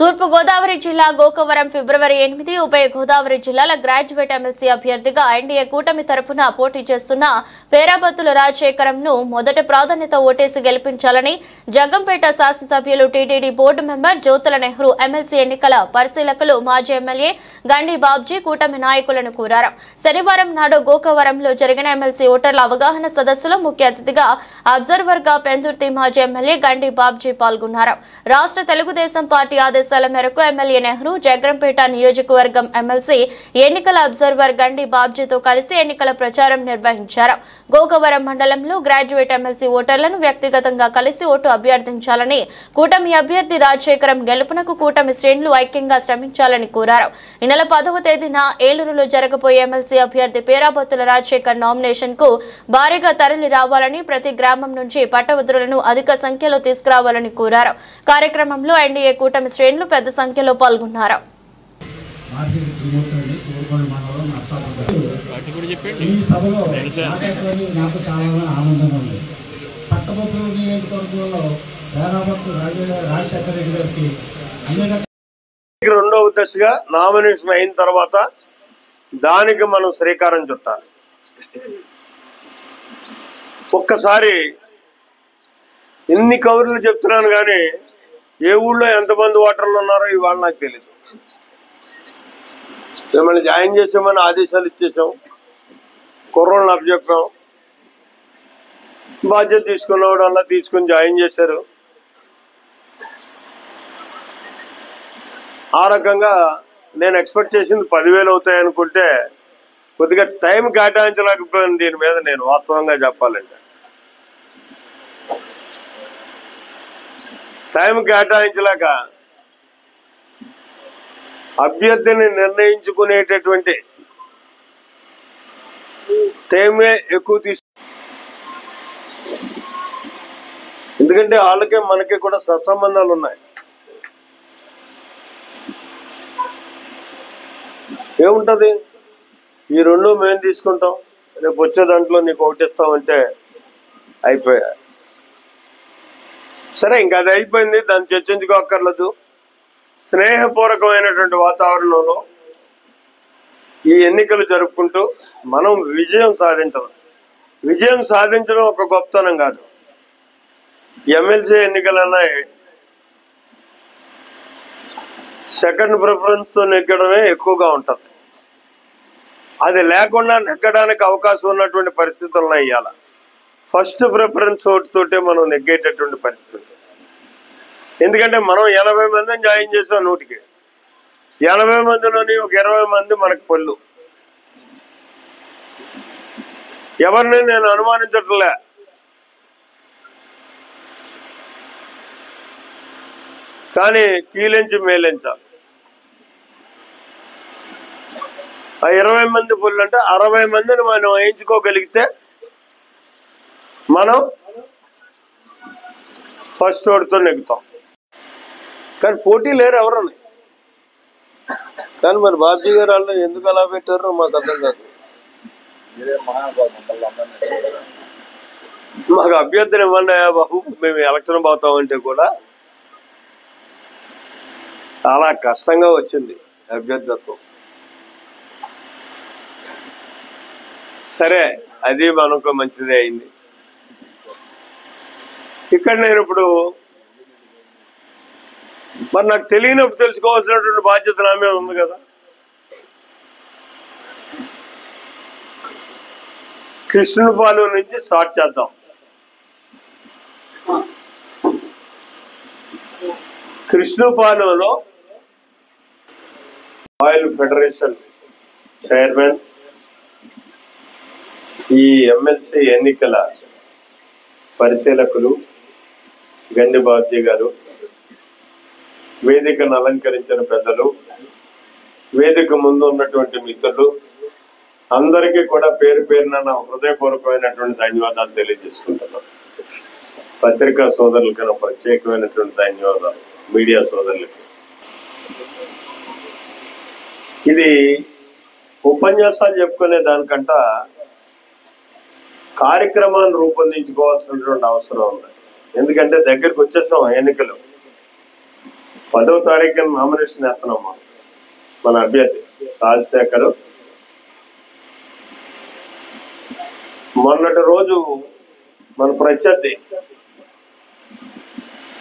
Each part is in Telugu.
తూర్పు గోదావరి జిల్లా గోకవరం ఫిబ్రవరి 8 ఉభయ గోదావరి జిల్లాల గ్రాడ్యుయేట్ ఎమ్మెల్సీ అభ్యర్థిగా ఎన్డీఏ కూటమి తరపున పోటీ చేస్తున్న పేరాబత్తుల రాజశేఖరంను మొదటి ప్రాధాన్యత ఓటేసి గెలిపించాలని జగ్గంపేట శాసనసభ్యులు TTD board member Jyothula Nehru MLC ఎన్నికల పరిశీలకులు మాజీ ఎమ్మెల్యే గండి బాబ్జీ కూటమి నాయకులను కోరారు. శనివారం నాడు గోకవరంలో జరిగిన ఎమ్మెల్సీ ఓటర్ల అవగాహన సదస్సులో ముఖ్య అతిథిగా అబ్జర్వర్ గా పెందుర్తి మాజీ ఎమ్మెల్యే గండి బాబ్జీ పాల్గొన్నారు. రాష్ట్ర తెలుగుదేశం పార్టీ ఆదేశాల మేరకు ఎమ్మెల్యే నెహ్రూ జగ్గంపేట నియోజకవర్గం ఎమ్మెల్సీ ఎన్నికల అబ్జర్వర్ గండి బాబ్జీతో కలిసి ఎన్నికల ప్రచారం నిర్వహించారు. గోకవరం మండలంలో గ్రాడ్యుయేట్ ఎమ్మెల్సీ ఓటర్లను వ్యక్తిగతంగా కలిసి ఓటు అభ్యర్థించాలని, కూటమి అభ్యర్థి రాజశేఖరం గెలుపునకు కూటమి శ్రేణులు ఐక్యంగా శ్రమించాలని కోరారు. ఈ నెల 10వ తేదీన ఏలూరులో జరగబోయే ఎమ్మెల్సీ అభ్యర్థి పేరాబత్తుల రాజశేఖర్ నామినేషన్ కు భారీగా తరలి రావాలని, ప్రతి గ్రామం నుంచి పట్టభద్రులను అధిక సంఖ్యలో తీసుకురావాలని కోరారు. కార్యక్రమంలో ఎన్డీఏ కూటమి శ్రేణులు పెద్ద సంఖ్యలో పాల్గొన్నారు. ఈ సభలో నాకు చాలా ఆనందంగా ఉంది. పట్టభద్రుల నియోజకవర్గంలో పేరాబత్తుల రాజశేఖర రెడ్డి గారికి రెండవ దశగా నామినేషన్ అయిన తర్వాత దానికి మనం శ్రీకారం చుట్టాలి. ఒక్కసారి ఇన్ని కవర్లు చెప్తున్నాను కానీ ఏ ఊళ్ళో ఎంతమంది ఓటర్లు ఉన్నారో ఇవాళ నాకు తెలియదు. మిమ్మల్ని జాయిన్ చేసామని ఆదేశాలు ఇచ్చేసాం, కుర్రోళ్ళని అప్పచెప్పాం, బాధ్యత తీసుకున్నవాడు అలా తీసుకుని జాయిన్ చేశారు. ఆ రకంగా నేను ఎక్స్పెక్ట్ చేసింది 10,000 అవుతాయనుకుంటే కొద్దిగా టైం కేటాయించలేకపోయింది. దీని మీద నేను వాస్తవంగా చెప్పాలంటే టైం కేటాయించలేక అభ్యర్థిని నిర్ణయించుకునేటటువంటి టైమే ఎక్కువ ఎందుకంటే వాళ్ళకే మనకి కూడా సత్సంబంధాలు ఉన్నాయి. ఏముంటది, ఈ రెండు మేము తీసుకుంటాం, రేపు వచ్చే దాంట్లో నీకు ఓటిస్తామంటే అయిపోయా. సరే, ఇంకా అది అయిపోయింది, దాన్ని చర్చించుకోక్కర్లేదు. స్నేహపూర్వకమైనటువంటి వాతావరణంలో ఈ ఎన్నికలు జరుపుకుంటూ మనం విజయం సాధించడం ఒక గొప్పతనం కాదు. ఎమ్మెల్సీ ఎన్నికలన్నాయి సెకండ్ ప్రిఫరెన్స్ తో నెగ్గడమే ఎక్కువగా ఉంటుంది. అది లేకుండా నెగ్గడానికి అవకాశం ఉన్నటువంటి పరిస్థితులను ఇవ్వాల. ఫస్ట్ ప్రిఫరెన్స్ ఓటుతోటే మనం నెగ్గేటటువంటి పరిస్థితి. ఎందుకంటే మనం 80 మందిని జాయిన్ చేసాం, 100కి 80 మందిలోని ఒక 20 మంది మనకు పొల్లు. ఎవరిని నేను అనుమానించట్లే. కానీ కీలించి మేలించాలి. ఆ 20 మంది పొల్లు అంటే 60 మందిని మనం వేయించుకోగలిగితే మనం ఫస్ట్ ఓటుతో నెగ్గుతాం. కానీ పోటీ లేరు ఎవరని. కానీ మరి బాబ్జీ గారు వాళ్ళు ఎందుకు అలా పెట్టారో మాకు అర్థం కాదు. మాకు అభ్యర్థిని ఇవ్వండి బాబు, మేము ఎలక్షన్ పోతామంటే కూడా చాలా కష్టంగా వచ్చింది అభ్యర్థిత్వం. సరే, అది మనకు మంచిదే అయింది. ఇక్కడ నేను ఇప్పుడు మరి నాకు తెలియనప్పుడు తెలుసుకోవాల్సినటువంటి బాధ్యత నా మీద ఉంది కదా. కృష్ణుపాలెం నుంచి స్టార్ట్ చేద్దాం. కృష్ణుపాలెంలో ఆయిల్ ఫెడరేషన్ చైర్మన్, ఈ ఎమ్మెల్సీ ఎన్నికల పరిశీలకులు గండి బాబ్జీ గారు, వేదికను అలంకరించిన పెద్దలు, వేదిక ముందు ఉన్నటువంటి మిత్రులు అందరికీ కూడా పేరు పేరున నా హృదయపూర్వకమైనటువంటి ధన్యవాదాలు తెలియజేసుకుంటున్నాను. పత్రికా సోదరులకన్నా ప్రత్యేకమైనటువంటి ధన్యవాదాలు, మీడియా సోదరులకి. ఇది ఉపన్యాసాలు చెప్పుకునే దానికంట కార్యక్రమాన్ని రూపొందించుకోవాల్సినటువంటి అవసరం ఉంది. ఎందుకంటే దగ్గరికి వచ్చేసాం ఎన్నికలు. 10వ తారీఖున నామినేషన్ వేస్తున్నాం. మన అభ్యర్థి రాజశేఖర్ మొన్నటి రోజు మన ప్రత్యర్థి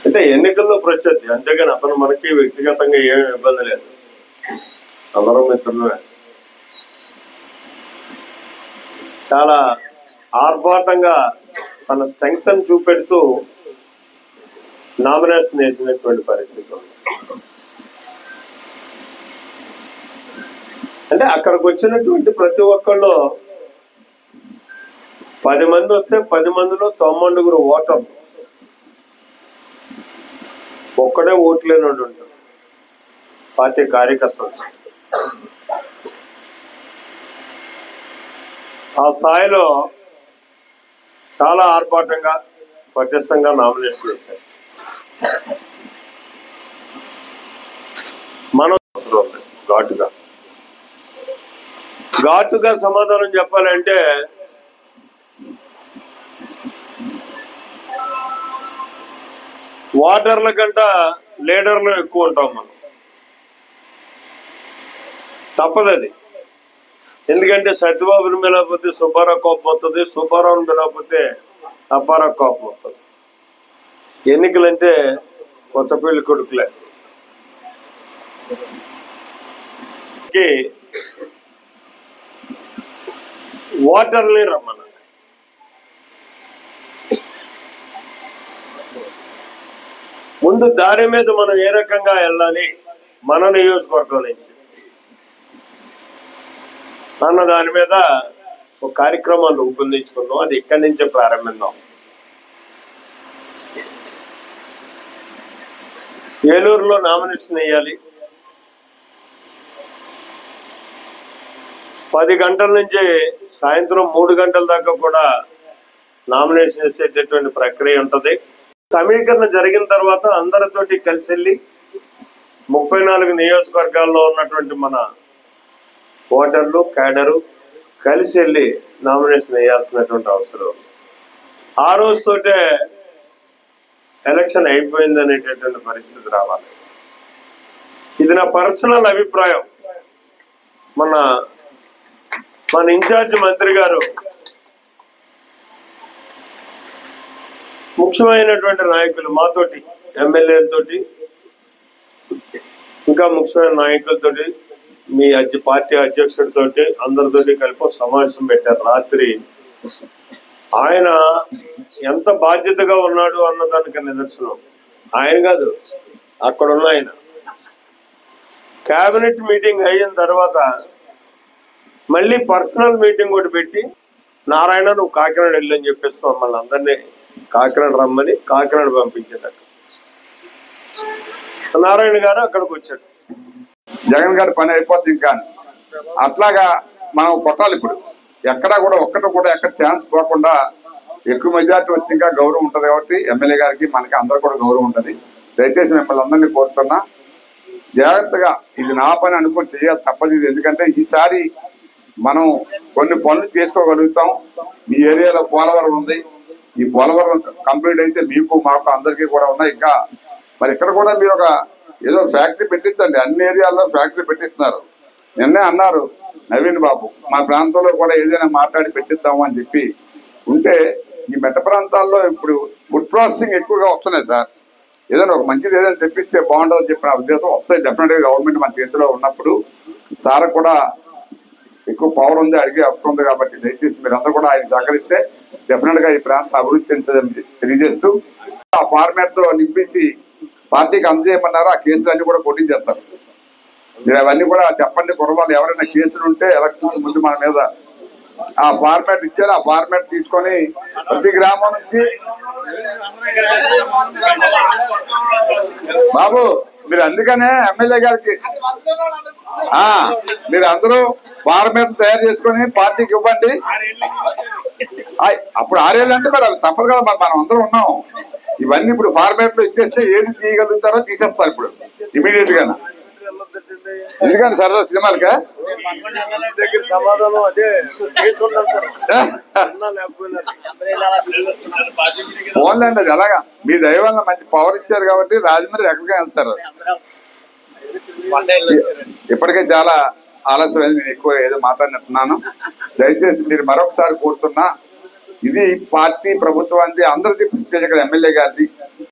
అంటే ఎన్నికల్లో ప్రత్యర్థి, అంతేగాని అతను మనకి వ్యక్తిగతంగా ఏమి ఇబ్బంది లేదు, అందరం మిత్రులే. చాలా ఆర్భాటంగా తన స్ట్రెంగ్త్ చూపెడుతూ నామినేషన్ వేసినటువంటి పరిస్థితి ఉంది. అంటే అక్కడికి వచ్చినటువంటి ప్రతి ఒక్కళ్ళు 10 మంది వస్తే 10 మందిలో 90 ఓటర్లు, ఒక్కడే ఓట్లేనోడు ఉంటాడు పార్టీ కార్యకర్తలు. ఆ స్థాయిలో చాలా ఆర్భాటంగా పటిష్టంగా నామినేషన్ చేశారు. మనం ఘాటుగా సమాధానం చెప్పాలంటే ఓటర్ల కంట లీడర్లు ఎక్కువ ఉంటాం మనం. తప్పదది. ఎందుకంటే సత్యబాబుని మిలకపోతే సుబ్బారావు కోపం వస్తుంది, సుబ్బారావుని మిలకపోతే అప్పారావు కోపం వస్తుంది. ఎన్నికలంటే కొత్త పెళ్లి కొడుకులే. ఓటర్ని రమ్మన్నారు. ముందు దారి మీద మనం ఏ రకంగా వెళ్ళాలి మన నియోజకవర్గం నుంచి అన్న దాని మీద ఒక కార్యక్రమాన్ని రూపొందించుకుందాం. అది ఇక్కడి నుంచే ప్రారంభిద్దాం. ఏలూరులో నామినేషన్ వేయాలి. 10 గంటల నుంచి సాయంత్రం 3 గంటల దాకా కూడా నామినేషన్ వేసేటటువంటి ప్రక్రియ ఉంటుంది. సమీకరణ జరిగిన తర్వాత అందరితోటి కలిసి వెళ్ళి 34 నియోజకవర్గాల్లో ఉన్నటువంటి మన ఓటర్లు క్యాడరు కలిసి వెళ్ళి నామినేషన్ వేయాల్సినటువంటి అవసరం. ఆ రోజుతోటే ఎలక్షన్ అయిపోయింది అనేటటువంటి పరిస్థితి రావాలి. ఇది నా పర్సనల్ అభిప్రాయం. మన ఇన్ఛార్జ్ మంత్రి గారు ముఖ్యమైనటువంటి నాయకులు మాతోటి, ఎమ్మెల్యేలతోటి, ఇంకా ముఖ్యమైన నాయకులతోటి, మీ పార్టీ అధ్యక్షుడితోటి అందరితోటి కలిపి సమావేశం పెట్టారు రాత్రి. ఆయన ఎంత బాధ్యతగా ఉన్నాడు అన్నదానికి నిదర్శనం. ఆయన కాదు, అక్కడున్న ఆయన. కేబినెట్ మీటింగ్ అయిన తర్వాత మళ్ళీ పర్సనల్ మీటింగ్ ఒకటి పెట్టి, నారాయణ నువ్వు కాకినాడ వెళ్ళని చెప్పేసి మమ్మల్ని అందరినీ కాకినాడ రమ్మని కాకినాడ పంపించేటట్టు నారాయణ గారు అక్కడికి వచ్చాడు. జగన్ గారి పని అయిపోతుంది. ఇంకా అట్లాగా మనం కొట్టాలి. ఇప్పుడు ఎక్కడా కూడా ఎక్కడ ఛాన్స్ పోకుండా ఎక్కువ మెజార్టీ వచ్చి ఇంకా గౌరవం ఉంటుంది. కాబట్టి ఎమ్మెల్యే గారికి మనకి అందరూ కూడా గౌరవం ఉంటుంది. దయచేసి మిమ్మల్ని అందరినీ కోరుతున్నా, జాగ్రత్తగా ఇది నా పని అనుకుని చేయాలి, తప్పదు. ఇది ఎందుకంటే ఈసారి మనం కొన్ని పనులు చేసుకోగలుగుతాం. మీ ఏరియాలో పోలవరం ఉంది. ఈ పోలవరం కంప్లీట్ అయితే మీకు మాకు అందరికీ కూడా ఉన్నాయి. ఇంకా మరి ఇక్కడ కూడా మీరు ఏదో ఫ్యాక్టరీ పెట్టించండి. అన్ని ఏరియాల్లో ఫ్యాక్టరీ పెట్టిస్తున్నారు. నిన్నే అన్నారు నవీన్ బాబు, మా ప్రాంతంలో కూడా ఏదైనా మాట్లాడి పెట్టిద్దాము అని చెప్పి ఉంటే, ఈ మెట్ట ప్రాంతాల్లో ఇప్పుడు ఫుడ్ ప్రాసెసింగ్ ఎక్కువగా వస్తున్నాయి సార్. ఏదైనా ఒక మంచిది ఏదైనా తెప్పిస్తే బాగుంటుందని చెప్పిన ఉద్దేశం వస్తాయి. డెఫినెట్గా గవర్నమెంట్ మన చేతిలో ఉన్నప్పుడు సార్ కూడా ఎక్కువ పవర్ ఉంది, అడిగే హక్కు ఉంది. కాబట్టి దయచేసి మీరందరూ కూడా ఆయన సహకరిస్తే డెఫినెట్ గా ఈ ప్రాంతం అభివృద్ధి చెందుతుందని తెలియజేస్తూ, ఆ ఫార్మాట్ తో నింపించి పార్టీకి అందజేయమన్నారు. ఆ కేసులన్నీ కూడా పోటీ చేస్తారు. మీరు అవన్నీ కూడా చెప్పండి. కుర్రవాళ్ళు ఎవరైనా కేసులు ఉంటే ఎలక్షన్ ముందు మన మీద ఆ ఫార్మాట్ ఇచ్చారు. ఆ ఫార్మాట్ తీసుకొని ప్రతి గ్రామం నుంచి బాబు మీరు అందుకనే ఎమ్మెల్యే గారికి మీరు అందరూ ఫార్మాట్ తయారు చేసుకొని పార్టీకి ఇవ్వండి. అప్పుడు 6 ఏళ్ళు అంటే మరి అవి తప్పదు కదా. మరి మనం అందరూ ఉన్నాం. ఇవన్నీ ఇప్పుడు ఫార్మాట్ లో ఇచ్చేస్తే ఏది తీయగలుగుతారో తీసేస్తారు ఇప్పుడు ఇమీడియట్ గా. ఎందుకంటే సరదా సినిమాలకా సమాధానం అదే. ఫోన్లండి. అది ఎలాగా మీ దయ వల్ల మంచి పవర్ ఇచ్చారు కాబట్టి రాజమండ్రి ఎక్కడికి వెళ్తారు. ఇప్పటికే చాలా ఆలస్యమైంది, నేను ఎక్కువ ఏదో మాట్లాడినట్టున్నాను. దయచేసి మీరు మరొకసారి కోరుతున్నా, ఇది పార్టీ ప్రభుత్వానికి అందరిది ప్రెస్టేజ్, ఎమ్మెల్యే గారిది